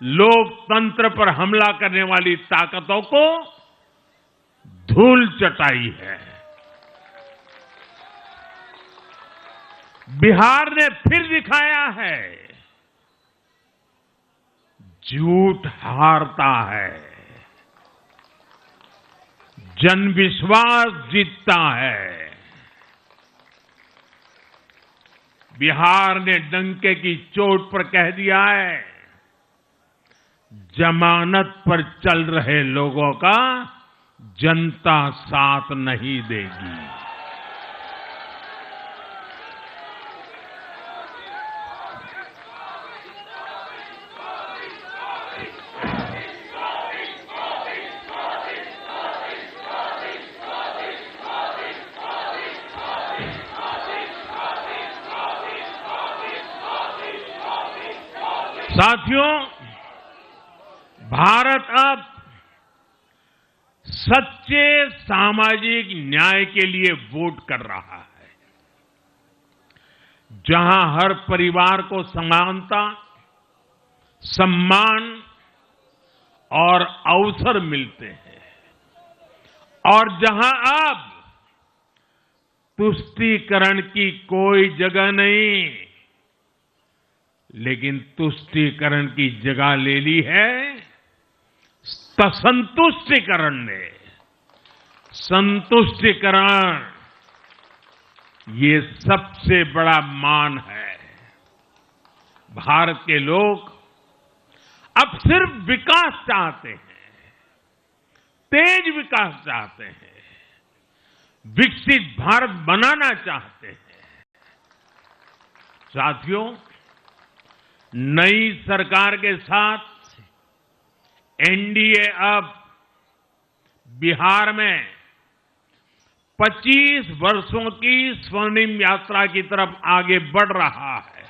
लोकतंत्र पर हमला करने वाली ताकतों को धूल चटाई है। बिहार ने फिर दिखाया है, झूठ हारता है, जनविश्वास जीतता है। बिहार ने डंके की चोट पर कह दिया है, जमानत पर चल रहे लोगों का जनता साथ नहीं देगी। साथियों, भारत अब सच्चे सामाजिक न्याय के लिए वोट कर रहा है, जहां हर परिवार को समानता, सम्मान और अवसर मिलते हैं और जहां अब तुष्टीकरण की कोई जगह नहीं, लेकिन तुष्टीकरण की जगह ले ली है संतुष्टीकरण ने। संतुष्टीकरण ये सबसे बड़ा मान है। भारत के लोग अब सिर्फ विकास चाहते हैं, तेज विकास चाहते हैं, विकसित भारत बनाना चाहते हैं। साथियों, नई सरकार के साथ एनडीए अब बिहार में 25 वर्षों की स्वर्णिम यात्रा की तरफ आगे बढ़ रहा है।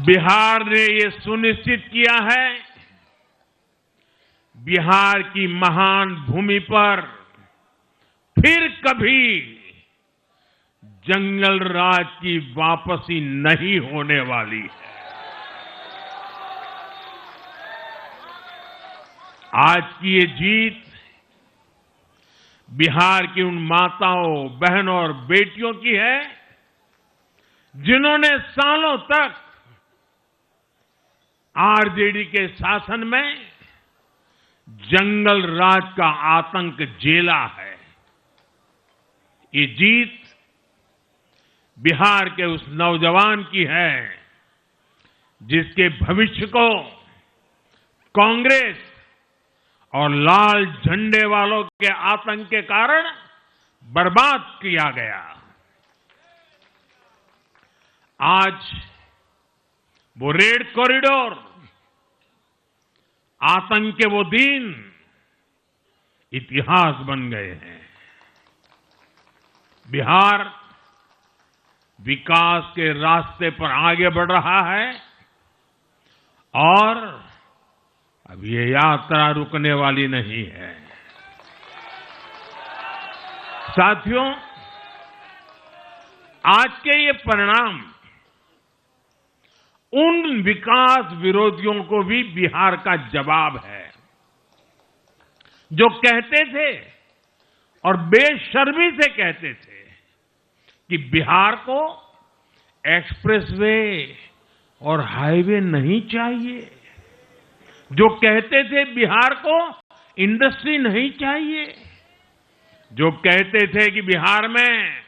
बिहार ने ये सुनिश्चित किया है, बिहार की महान भूमि पर फिर कभी जंगल राज की वापसी नहीं होने वाली है। आज की ये जीत बिहार की उन माताओं, बहनों और बेटियों की है, जिन्होंने सालों तक आरजेडी के शासन में जंगल राज का आतंक झेला है। ये जीत बिहार के उस नौजवान की है, जिसके भविष्य को कांग्रेस और लाल झंडे वालों के आतंक के कारण बर्बाद किया गया। आज वो रेड कॉरिडोर, आतंक के वो दिन इतिहास बन गए हैं। बिहार विकास के रास्ते पर आगे बढ़ रहा है और अब ये यात्रा रुकने वाली नहीं है। साथियों, आज के ये परिणाम उन विकास विरोधियों को भी बिहार का जवाब है, जो कहते थे और बेशर्मी से कहते थे कि बिहार को एक्सप्रेसवे और हाईवे नहीं चाहिए, जो कहते थे बिहार को इंडस्ट्री नहीं चाहिए, जो कहते थे कि बिहार में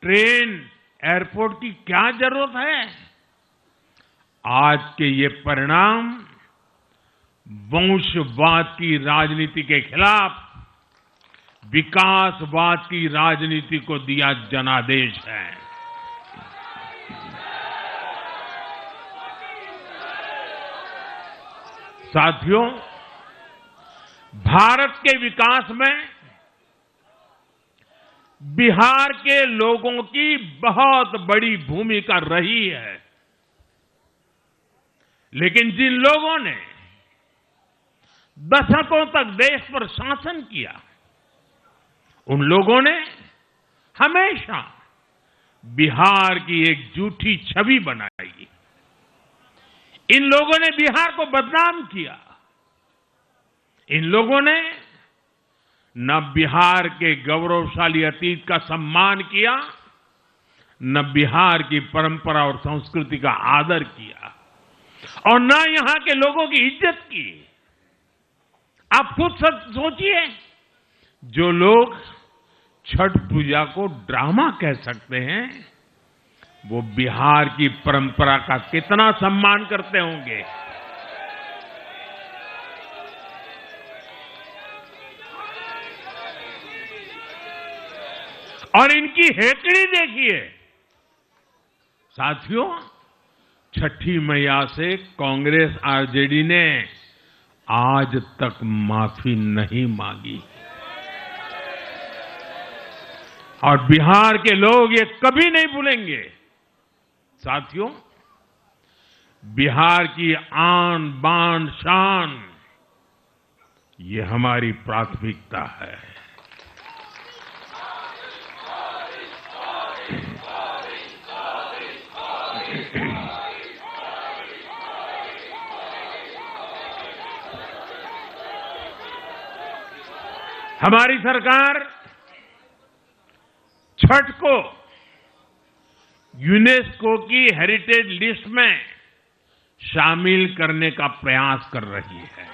ट्रेन, एयरपोर्ट की क्या जरूरत है। आज के ये परिणाम वंशवाद की राजनीति के खिलाफ विकासवाद की राजनीति को दिया जनादेश है। साथियों, भारत के विकास में बिहार के लोगों की बहुत बड़ी भूमिका रही है, लेकिन जिन लोगों ने दशकों तक देश पर शासन किया, उन लोगों ने हमेशा बिहार की एक झूठी छवि बनाई। इन लोगों ने बिहार को बदनाम किया। इन लोगों ने न बिहार के गौरवशाली अतीत का सम्मान किया, न बिहार की परंपरा और संस्कृति का आदर किया, और न यहां के लोगों की इज्जत की। आप खुद सोचिए, जो लोग छठ पूजा को ड्रामा कह सकते हैं, वो बिहार की परंपरा का कितना सम्मान करते होंगे। और इनकी हेकड़ी देखिए। साथियों, छठी मैया से कांग्रेस आरजेडी ने आज तक माफी नहीं मांगी, और बिहार के लोग ये कभी नहीं भूलेंगे। साथियों, बिहार की आन बान शान, ये हमारी प्राथमिकता है। हमारी सरकार छठ को यूनेस्को की हेरिटेज लिस्ट में शामिल करने का प्रयास कर रही है।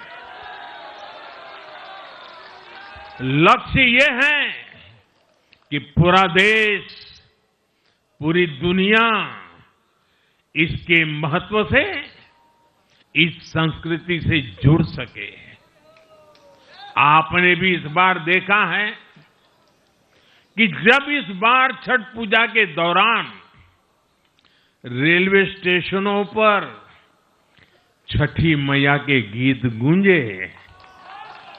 लक्ष्य ये है कि पूरा देश, पूरी दुनिया इसके महत्व से, इस संस्कृति से जुड़ सके। आपने भी इस बार देखा है कि जब इस बार छठ पूजा के दौरान रेलवे स्टेशनों पर छठी मैया के गीत गूंजे,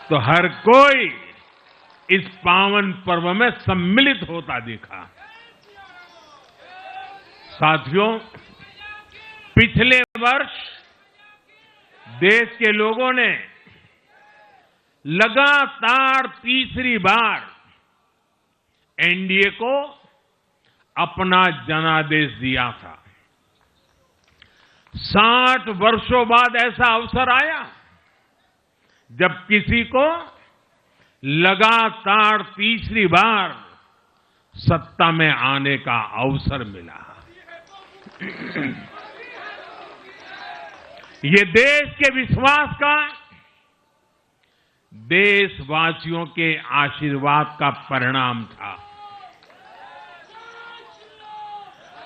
तो हर कोई इस पावन पर्व में सम्मिलित होता दिखा। साथियों, पिछले वर्ष देश के लोगों ने लगातार तीसरी बार एनडीए को अपना जनादेश दिया था। 60 वर्षों बाद ऐसा अवसर आया जब किसी को लगातार तीसरी बार सत्ता में आने का अवसर मिला। ये देश के विश्वास का, देशवासियों के आशीर्वाद का परिणाम था।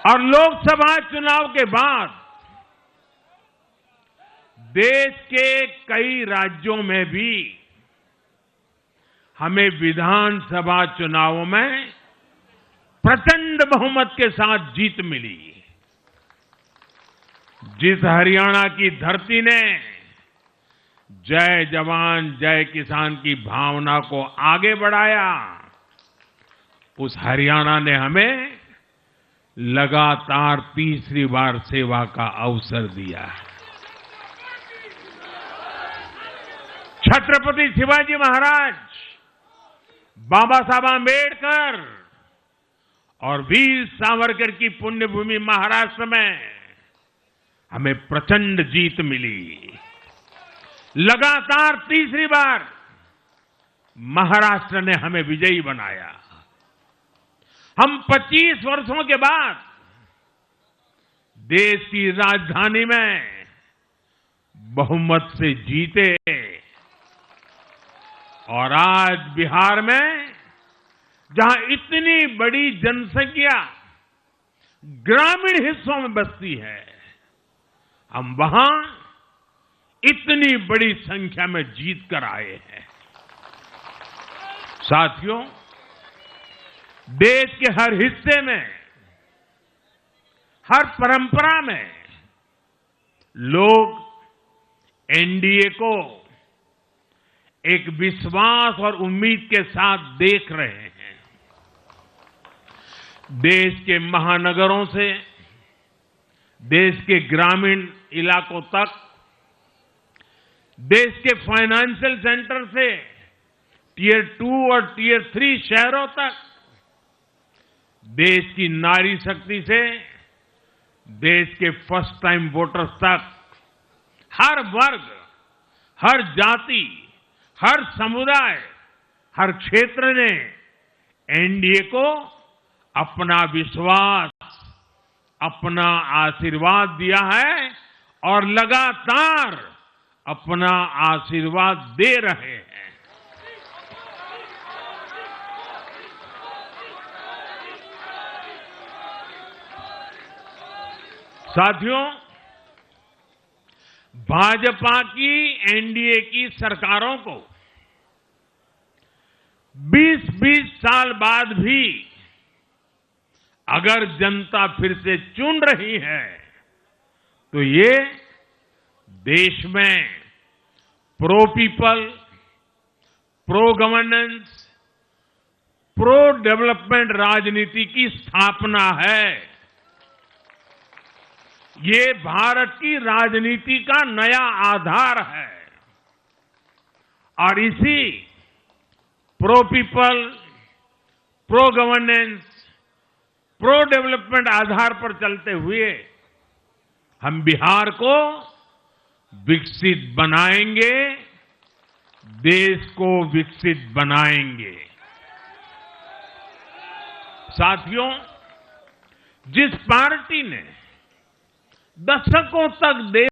और लोकसभा चुनाव के बाद देश के कई राज्यों में भी हमें विधानसभा चुनावों में प्रचंड बहुमत के साथ जीत मिली। जिस हरियाणा की धरती ने जय जवान जय किसान की भावना को आगे बढ़ाया, उस हरियाणा ने हमें लगातार तीसरी बार सेवा का अवसर दिया है। छत्रपति शिवाजी महाराज, बाबा साहब आंबेडकर और वीर सावरकर की पुण्यभूमि महाराष्ट्र में हमें प्रचंड जीत मिली। लगातार तीसरी बार महाराष्ट्र ने हमें विजयी बनाया। हम 25 वर्षों के बाद देश की राजधानी में बहुमत से जीते, और आज बिहार में जहां इतनी बड़ी जनसंख्या ग्रामीण हिस्सों में बसती है, हम वहां इतनी बड़ी संख्या में जीत कर आए हैं। साथियों, देश के हर हिस्से में, हर परंपरा में लोग एनडीए को एक विश्वास और उम्मीद के साथ देख रहे हैं। देश के महानगरों से देश के ग्रामीण इलाकों तक, देश के फाइनेंशियल सेंटर से टियर 2 और टियर 3 शहरों तक देश की नारी शक्ति से देश के फर्स्ट टाइम वोटर्स तक हर वर्ग, हर जाति, हर समुदाय, हर क्षेत्र ने एनडीए को अपना विश्वास, अपना आशीर्वाद दिया है और लगातार अपना आशीर्वाद दे रहे हैं। साथियों, भाजपा की एनडीए की सरकारों को 20-20 साल बाद भी अगर जनता फिर से चुन रही है तो ये देश में pro people, pro governance, pro development राजनीति की स्थापना है। ये भारत की राजनीति का नया आधार है और इसी pro people, pro governance, pro development आधार पर चलते हुए हम बिहार को विकसित बनाएंगे, देश को विकसित बनाएंगे। साथियों, जिस पार्टी ने दशकों तक देश